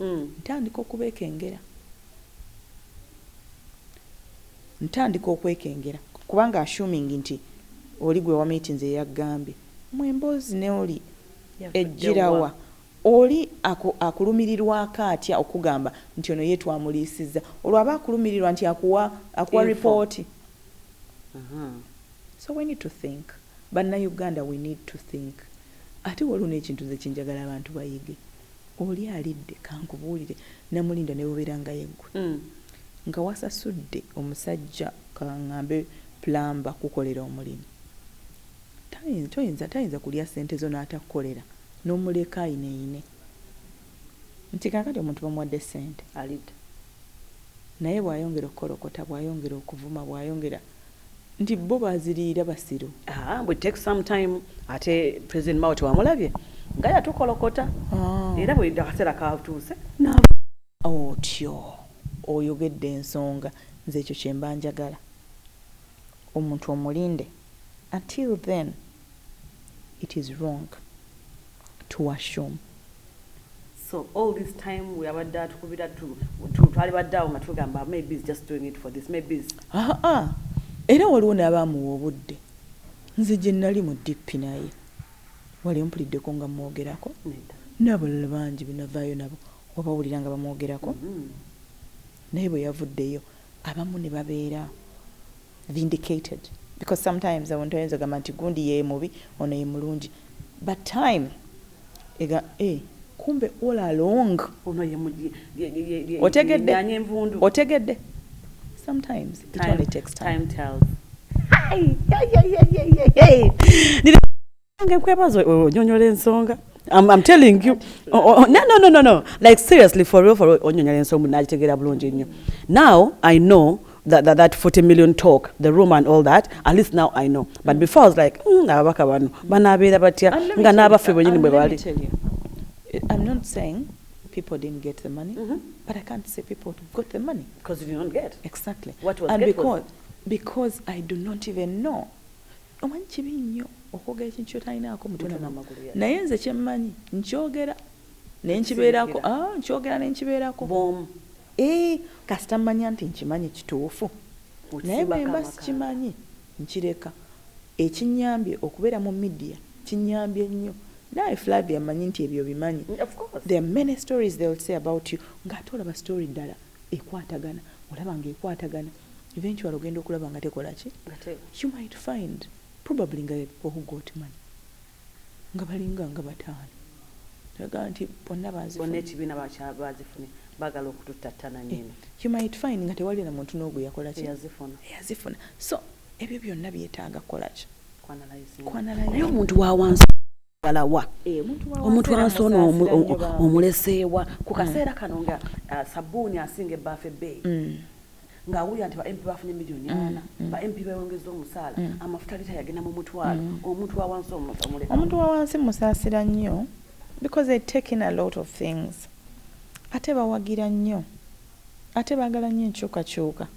ntandika okwekengera kubanga assuming nti oli gwe wa meetings eyagambye mwemboozi ne oli ejjirawa oli akulumirirwako atya okugamba nti ono ye twamuliisizza olwo aba akulumirirwa nti akuwa ripooti. So we need to think. Bannayuganda, we need to think. Ate waliwo n'ekintu ze kinjagala abantu bayige. Oli alidde kankubuulire Namulinda ne bubeera nga yeggwe nga wasasudde omusajja kaŋŋambe plamba kukolera omulimu. Tayinza kulya ssente zo n'atakukolera n'omuleka ayine nti kakati omuntu bamuwadde ssente alidde naye bw'ayongera okukolokota bw'ayongera okuvuma bw'ayongera nti bo baziriira basiru. We take some time ate President Mao tewamulabye nga yatukolokota era bwe akaseera katuuse otyo oyogedde ensonga nze ekyo kye mba njagala omuntu omulinde. Until then it is wrong to assume. So all this time we abadde atukubira twali baddeawo nga tugamba maybe he's just doing it for this, maybe he's... Era waliwo n'abaamuwa obudde. Nze gye nali mu dippi naye wali mpuliddeko nga mwogerako n'abalala bangi benavaayo nabo wabawulira nga bamwogerako naye bwe yavuddeyo abamu ne babeera vindicated because sometimes abantu ayinza gamba nti gundi ye mubi ono ye mulungi but time ega kumbe all along ono ye otegedde sometimes it only takes time tells. Onyonyola ensonga. I'm telling you. No. Like seriously, for real, onyonyola ensonga nagitegera bulungi nnyo. Now I know that 40 million talk, the room and all that. At least now I know. But before I was like, abaka bano banabeera batya nga n'abaffe bwenyini bwe bali. I'm not saying people didn't get the money, but I can't say people got the money because you didn't get exactly. What was and because I do not even know. Omanyi kibi nnyo okwogera ekintu kyotalinaako mutwe naye nze kyemmanyi nkyogera nenkibeerako kasita mmanya nti nkimanyi kituufu naye bwemba sikimanyi nkireka. Ekinyambye okubeera mu media kinyambye nnyo. Naye Flavia manyi nti ebyo bimanyi. There are many stories they will say about you. Ng'ate olaba story ddala ekwatagana olaba ng'ekwatagana eventually ogenda okulaba nga tekola ki. You might find probably nga people who got money nga balinga nga bataano taga nti bonna ekibiina bazifune bagala okututattana nyine. You might find nga tewali na muntu n'ogwe yakola ki yazifuna. So ebyo byonna byetaaga kukola ki naye omuntu wa wansi galawa omuntu wansi ono omuleseewa ku kaseera kano nga sabuuni asinga ebbaafu ebbeeyi ng'awulira nti ba MP bafunye miliyoni 4 ba MP beewongeza omusaala amafuta lita yagenda mu mutwalo omuntu wa wansi omuntu wa wansi musaasira nnyo because they take in a lot of things ate bawagira nnyo ate baagala nnyo enkyukakyuka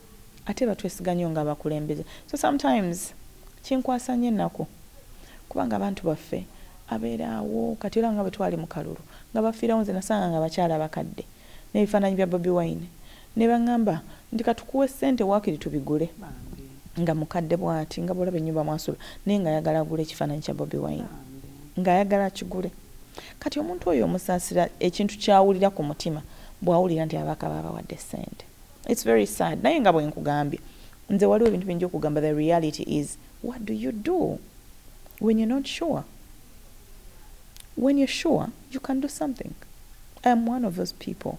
ate batwesiga nnyo nga bakulembeze. So sometimes kinkwasa nnyo ennaku kubanga abantu baffe abeeraawo kati era nga bwe twali mu kalulu nga bafiirawo nze nasanga nga bakyala bakadde n'ebifaananyi bya Bobi Wine ne baŋŋamba nti katukuwe ssente waakiri tubigule nga mukadde bw'ati nga bw'olaba ennyumba mwasula naye ng'ayagala agule ekifaananyi kya Bobi Wine ng'ayagala kigule. Kati omuntu oyo omusaasira ekintu kyawulira ku mutima bw'awulira nti abaka baabawadde ssente. It's very sad. Naye nga bwe nkugambye nze waliwo ebintu bingi okugamba. The reality is what do you do when you're not sure? When you're sure, you can do something. I am one of those people.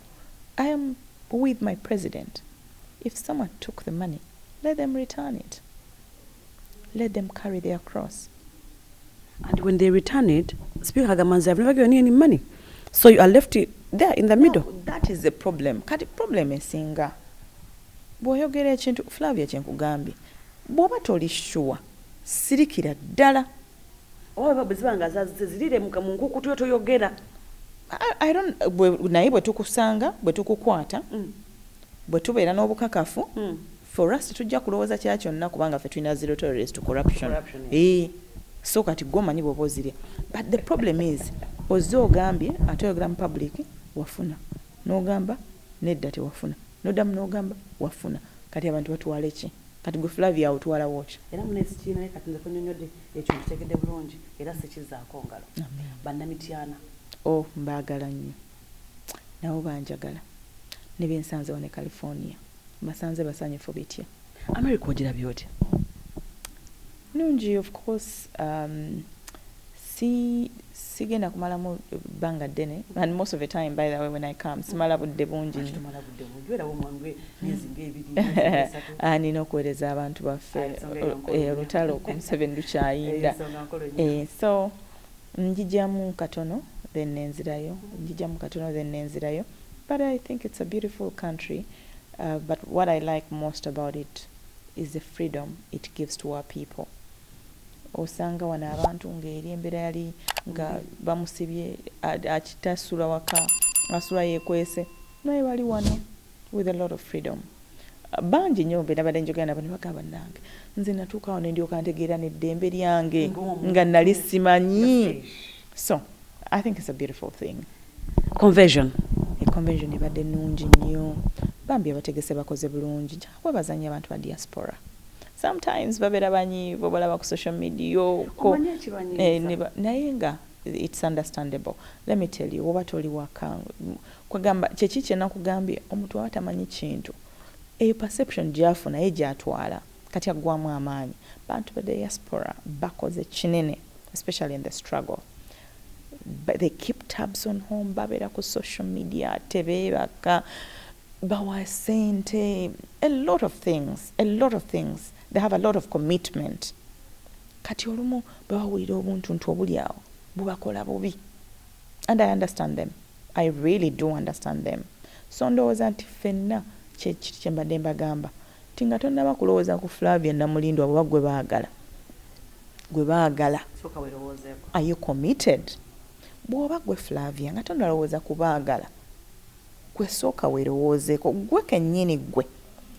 I am with my president. If someone took the money, let them return it. Let them carry their cross. And when they return it, Speaker Hagamanzi, I've never given you any money. So you are left there in the middle. That is the problem. Kati problem esinga. Bw'oyogera ekintu Flavia kyenkugambye. Bw'oba toli sure, sirikira ddala. Oba bezibanga zazirire mu nkukutu yo toyogera. I don't naye bwe tukusanga bwe tukukwata bwe tubeera n'obukakafu for us tujja kulowooza kya kyonna kubanga ffe tulina zero tolerance to corruption. So kati gwomanyi bw'oba ozirya. But the problem is ozze ogambye ate oyogera mu public wafuna n'ogamba nedda tewafuna n'oddamu n'ogamba wafuna. Kati abantu batwala ki kati gwe Flavia otwala wotyo era munesi kiina kati nze kunyonyodde ekyo nkitegedde bulungi era sikizaako ngalo bannamityana mbaagala nnyo nabo banjagala ne bensanze wane California basanze basanyufu bitya America ogirabye otya nungi of course sigenda kumalamu bbanga ddene and most of the time by the way when I come simala budde bungi nina okuweereza abantu baffe olutalo ku Museveni lukyayinda so njijjamu katono then nenzirayo but I think it's a beautiful country but what I like most about it is the freedom it gives to our people. Osanga wana abantu ng'eri embeera yali nga bamusibye akitasula waka asula yekwese naye bali wano with a lot of freedom. Bangi nnyo mbe nabadde njogera nabo ne bagamba nange nze natuuka awo ne ndyoka ntegeera n'eddembe lyange nga nali simanyi. So I think it's a beautiful thing. Conversion ebadde nnungi nnyo bambi abategese bakoze bulungi kwebaza nnyo abantu ba diaspora. Sometimes babera banyiivu balaba ku social media naye nga it's understandable. Let me tell you oba toli waka kwegamba kyeki kyenakugambye omuntu aba tamanyi kintu eyo perception gyafuna naye gyatwala kati aggwamu amaanyi. Bantu ba diaspora bakoze kinene especially in the struggle. But they keep tabs on home babera ku social media tebeebaka bawa sente a lot of things. They have a lot of commitment. Kati olumu bawulira obuntuntu obuli awo bubakola bubi. And I understand them. I really do understand them. So ndowooza nti ffenna kye mbadde mbagamba tinga tonnaba kulowooza ku Flavia Namulindwa bwe baagala. Are you committed? Bw'oba gwe Flavia nga tonnalowooza kubaagala gwe sooka weerowoozeeko gwe kennyini gwe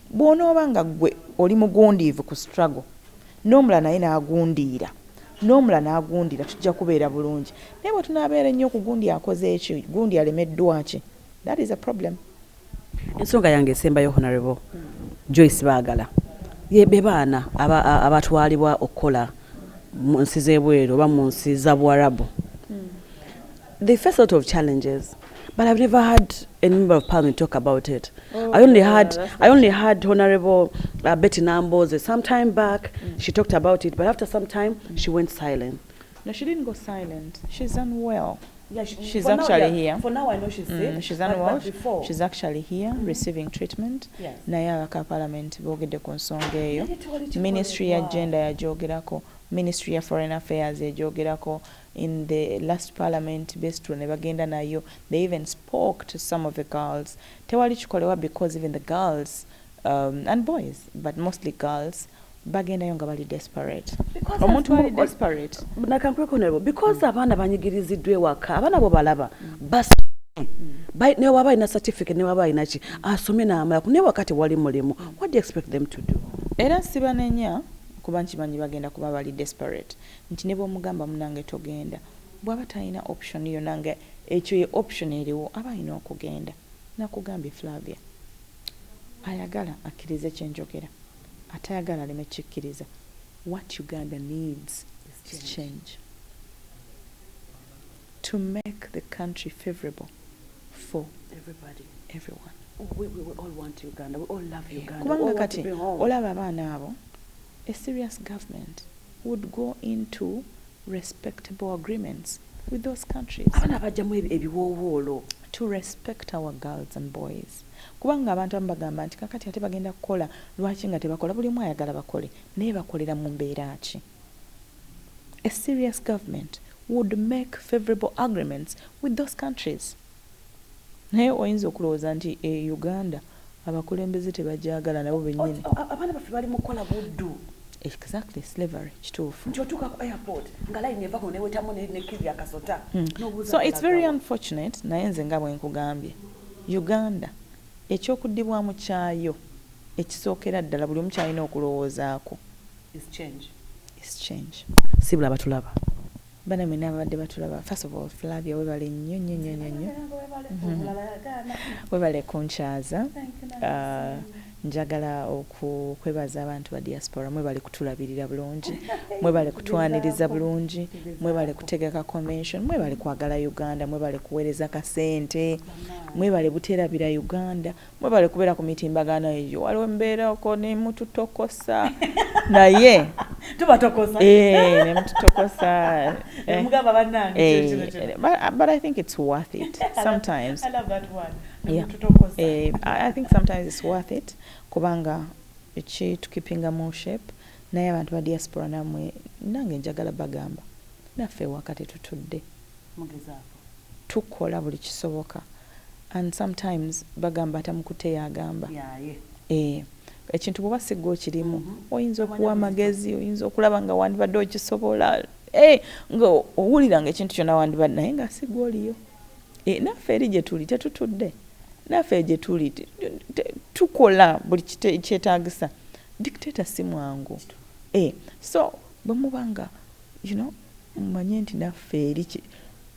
bw'onooba nga gwe oli mugundiivu ku struggle n'omulala naye n'agundira tujja kubeera bulungi. Naye bwe tunaabeera ennyo okugundi akoze eki gundi alemeddwa ki, that is a problem. Ensonga yange esembayo Honorable Joyce Bagala be baana abatwalibwa okukola mu nsi z'ebweru oba mu nsi za Buarabu. They face a lot of challenges, but I've never had a member of parliament talk about it. I only had Honorable Betty Namboze some time back. She talked about it, but after some time she went silent. No, she didn't go silent. She's unwell. Yeah, she's actually here. For now, I know she's sick. She's unwell. But before, she's actually here receiving treatment. Yes. Naye abaka parliament boogedde ku nsonga eyo. Ministry agenda yagyogerako. Ministry ya Foreign Affairs yagyogerako. In the last parliament based on bagenda nayo, they even spoke to some of the girls. Tewali kikolewa because even the girls and boys, but mostly girls, bagenda yonga bali desperate. Omuntu bali desperate. Because abaana banyigiriziddwe waka, abaana bo balaba. Bas ne waba ina certificate ne waba ina ki asome n'amala ne wakati wali mulimu. What do you expect them to do? Era sibanenya kuba nkimanyi bagenda kuba bali desperate nti ne bw'omugamba munange togenda bw'aba talina option iyo nange ekyo ye option eriwo aba alina okugenda. Nakugambye Flavia ayagala akkirize kyenjogera atayagala aleme kikkiriza. What Uganda needs is change to make the country favorable for everyone. We all want Uganda. We all love Uganda. Kubanga kati olaba abaana abo, a serious government would go into respectable agreements with those countries to respect our girls and boys. Kubanga abantu bagamba nti kakati ate bagenda kukola lwaki nga tebakola buli omu ayagala bakole naye bakolera mu mbeera ki. A serious government would make favorable agreements with those countries. Naye oyinza okulowooza nti Uganda abakulembeze tebajagala nabo bennyini. Abaana baffe bali mu kukola buddu. Exactly, slavery kituufu. Njotuka ku airport nga line eva ko ne wetamu ne kiri akasota. So it's very unfortunate naye nze nga bwe nkugambye Uganda ekyokuddibwamu kyayo ekisookera ddala buli omu kyalina okulowoozaako is change. Sibula batulaba. Bana mwena abadde batulaba. First of all, Flavia webale nnyo webale kunkyaza njagala okwebaza abantu ba diaspora mwebale kutulabirira bulungi mwebale kutwaniriza bulungi mwebale kutegeka convention mwebale kwagala Uganda mwebale kuweereza kasente mwebale buterabira Uganda mwebale kubeera ku mitimbagano eyo waliwo mbeera oko ne mututokosa naye tubatokosa ne mututokosa mugamba bannange but I think it's worth it sometimes. I love that one. Yeah. I think sometimes it's worth it kubanga tukipinga mu shape naye abantu ba diaspora namwe nange njagala bagamba naffe wakati tutudde tukola buli kisoboka and sometimes bagamba atamukute yagamba ekintu bw'oba sigga okirimu oyinza okuwa amagezi oyinza okulaba nga wandibadde okisobola nga owuliranga ekintu kyonna wandibadde naye nga sigga oliyo naffe eri gye tuli tetutudde naffe gye tuli tukola buli kyetaagisa dictator si mwangu so bwe mubanga mumanye nti naffe eri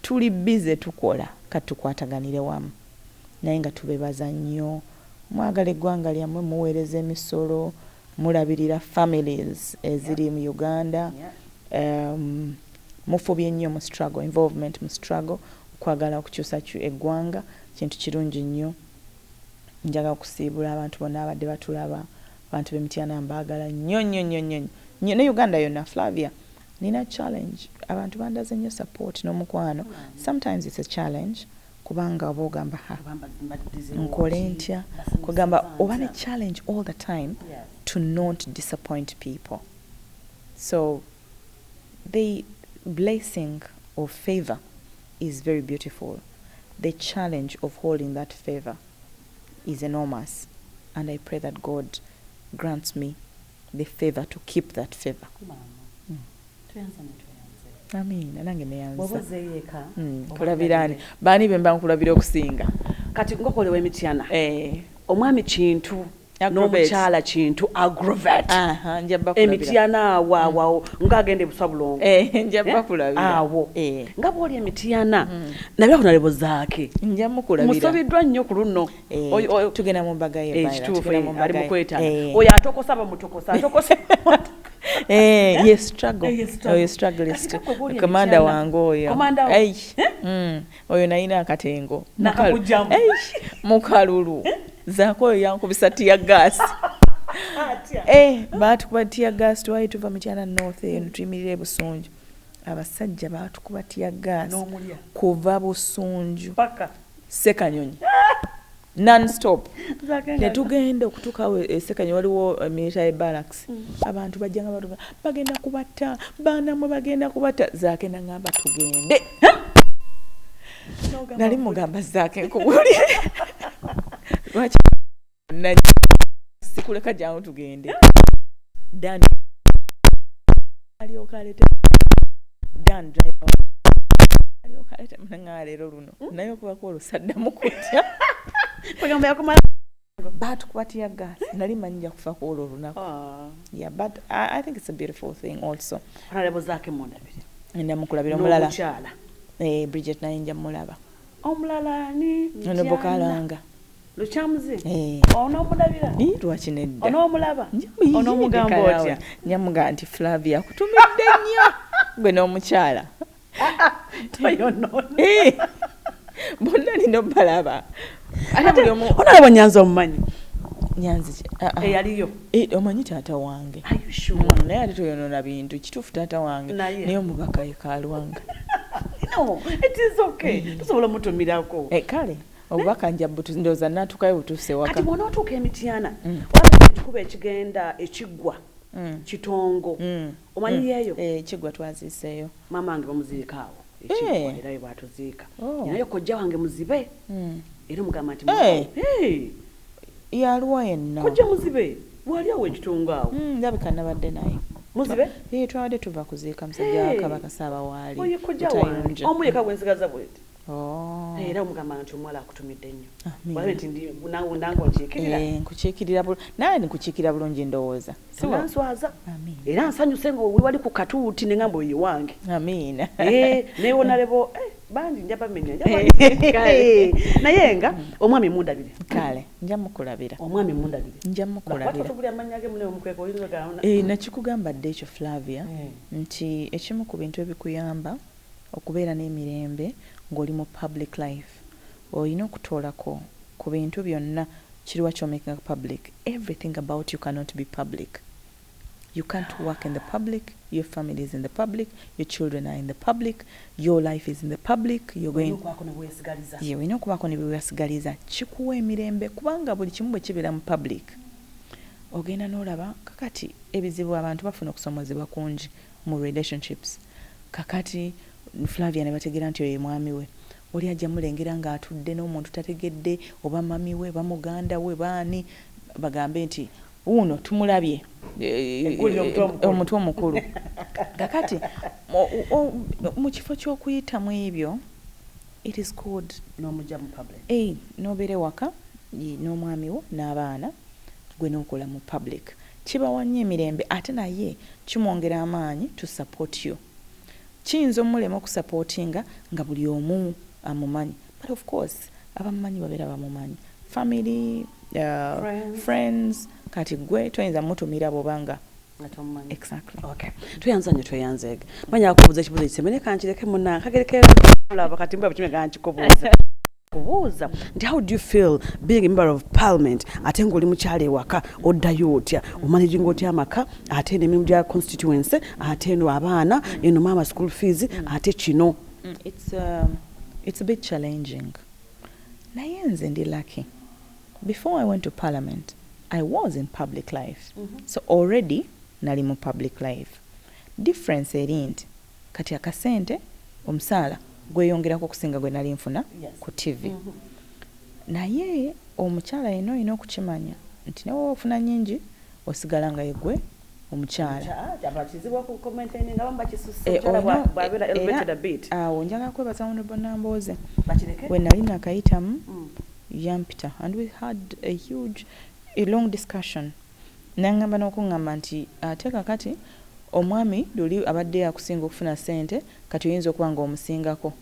tuli bize tukola kati tukwataganire wamu naye nga tubebaza nnyo mwagala eggwanga lyammwe muweereza emisolo mulabirira families eziri mu Uganda mufubye nnyo mu struggle involvement mu struggle kwagala okukyusa eggwanga kintu kirungi nnyo njagala okusiibula abantu bonna abadde batulaba abantu b'Emityana mbaagala nnyo ne Uganda yonna Flavia nina challenge abantu bandaze nnyo support n'omukwano sometimes it's a challenge kubanga oba ogamba nkole ntya kugamba oba ne challenge all the time to not disappoint people so the blessing of favor is very beautiful. The challenge of holding that favor is enormous. And I pray that God grants me the favor to keep that favor. Amen. Nange neyanza. Kulabirani. Bani bemba nkulabira okusinga. Kati ngokolewa Mityana. Omwami kintu n'omukyala kintu aggravate. Njaba kulabira. Mityana waawo ngagende busabulongo. Njaba kulabira. Awo. Nga bw'oli Mityana nabira kunalebo zaake. Njamu kulabira. Musobiddwa nnyo ku luno. Tugenda mu mbaga ye. Tugenda mu mbaga ye. Oyo atokosa bamutokosa. Atokosa. Yes, struggle. You struggle is commander wangu oyo. Oyo naina akatengo. Nakakujjamu. Mukalulu. Zako yankubisa tear gas. Baatukuba tear gas twali tuva Mityana North tuyimirira Busunju. Abasajja baatukuba tear gas kuva Busunju paka Sekanyonyi non-stop. Netugenda okutuukawo Sekanyonyi waliwo military barracks. Abantu bajjanga bagenda kubatta baanamwe bagenda kubatta Zaake nangamba tugende. Nali mugamba Zaake nkubulire. Lwaki sikuleka jangu tugende. Dan aliokalete Dan driver aliokalete mnanga lero luno nayo kuba ko lusadda mukutya bagamba yakomala baatukubatia gas nali manja kufa ko lunako. Yeah, but I think it's a beautiful thing also. Honorable Zaake Mondabire enda mukulabira mulala muchala Bridget nainja mulaba omulala ni ono bokalanga Luchamuzi ono mudabira lwakinedda ono mulaba ono mugamba otya nyamuga anti Flavia kutumidde nnyo gwe n'omukyala toyono bonna nino balaba ate buli omu onalaba Nyanzi omumanyi Nyanzi yaliyo omanyi taata wange naye ate toyonoona bintu kituufu taata wange naye omubaka yekalwanga no it is okay tusobola mutumirako kale obubaka njabbutu ndowooza natuukayo butuuse waka kati bw'ona otuuka Emityana waba ekikuba ekigenda ekiggwa kitongo omanyi yeeyo ekiggwa twaziiseeyo maama wange bamuziika awo ekiggwa era we bwatuziika naye kojja wange muzibe era mugamba nti yaliwo yenna kojja muzibe wali awo ekitongo awo ndabika nabadde naye muzibe twabadde tuva kuziika musajja wa Kabaka Saabawaali oyo kojja wange omu yeka gwensigaza bweti era omugamba nti omuwala akutumidde nnyo walabe nti nange onkiikirira nkukiikirira nawe nkukiikirira bulungi ndowooza nanswaza era nsanyuse nga wali ku katuuti ne ngamba oyo wange amiina newonalebo bandi njaba menya naye nga omwami mundabire kale nja mukulabira omwami mundabire nja mukulabira nakikugamba dde ekyo Flavia nti ekimu ku bintu ebikuyamba okubeera n'emirembe ng'oli mu public life olina okutoolako ku bintu byonna kiriwa kyomaking public. Everything about you cannot be public. You can't work in the public, your family is in the public, your children are in the public, your life is in the public, you're going olina okubaako ne bwewesigaliza kikuwa emirembe kubanga buli kimu bwe kibeera mu public ogenda n'olaba kakati ebizibu abantu bafuna okusomozebwa kungi mu relationships kakati Flavia ne bategeera nti oyo ye mwami we oli ajja mulengera ng'atudde n'omuntu tategedde oba mami we oba muganda we baani bagambe nti uno tumulabye omutwe omukulu kakati mu kifo ky'okuyitamu ebyo it is good n'omujja mu public n'obeere waka n'omwami wo n'abaana gwe n'okola mu public kibawa nnyo emirembe ate naye kimwongera amaanyi to support you kiyinza omulema okusupportinga nga buli omu amumanyi but of course abamumanyi babeera bamumanyi family friends kati gwe toyinza mutumira bobanga exactly okay tuyanze manya kubuza ekibuzo kisemene kankireke munna kagereke olaba kati mbaba kimwe kankikubuza kubuza nti how do you feel being a member of parliament ate ng'oli mukyala ewaka oddayo otya omanaging otya amaka ate n'emirimu gya constituency ate eno abaana eno mama school fees ate kino it's a bit challenging naye nze ndi lucky before I went to parliament I was in public life so already nali mu public life difference eri nti kati akasente omusaala gweyongerako okusinga gwe nali nfuna ku TV naye omukyala yena olina okukimanya nti newe ofuna nyingi osigala nga yegwe omukyala awo njagala kwebaza Honorable Nambooze we nali nakayitamu yampita and we had a long discussion nangamba n'okuŋŋamba nti ate kakati omwami luli abadde akusinga okufuna sente kati oyinza okuba nga omusingako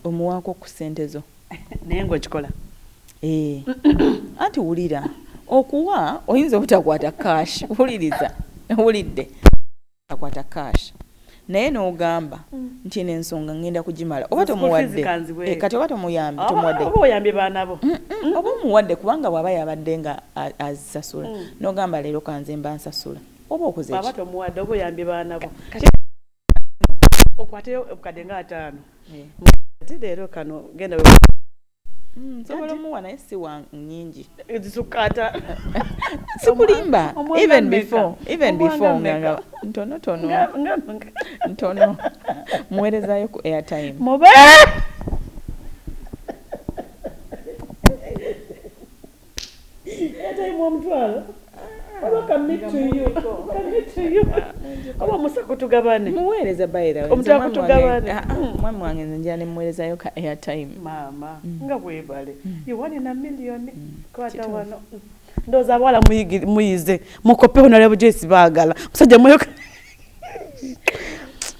omuwaako ku sente zo naye ng'okikola anti wulira okuwa oyinza obutakwata cash wulidde akwata cash naye n'ogamba nti eno ensonga ngenda kugimala oba tomuwadde kati oba tomuwadde oba oyambye baana bo oba omuwadde kubanga bw'aba yabadde nga azisasula n'ogamba leero kanze mba nsasula oba okoze aba tomuwadde oba oyambye baana bo okwateyo obukadde nga 5 ati leero kano genda sobola omuwa naye si wa nyingi ezisukata sikulimba even before nga ntono muweerezayo ku airtime mobe airtime omutwalo oba musako tugabane muweereza bayira omutwalo tugabane mwami wange nze njala ne muweerezayo ka airtime mama nga bwebale yiwani na million kwata wano ndoza abawala muyize mukope Honorable Joyce Bagala musajja mweyoka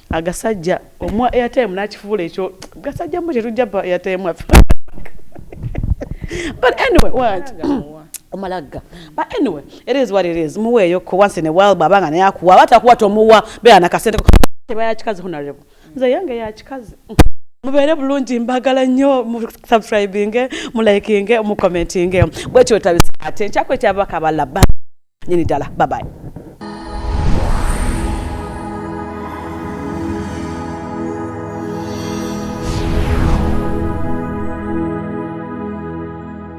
agasajja omwa airtime nakifuula ekyo gasajja mu kyetujja pa airtime afa but anyway what omalaga but anyway it is what it is muweeyo ko once in a while babanga naye akuwa batakuwa tomuwa beera nakasente teba yakikazi Honorable nze yange yakikazi mubeere bulungi mbagala nnyo mu subscribing mu liking mu commenting bwekyo tabisa ate nkyakwe kyabaka balaba nyini ddala bye bye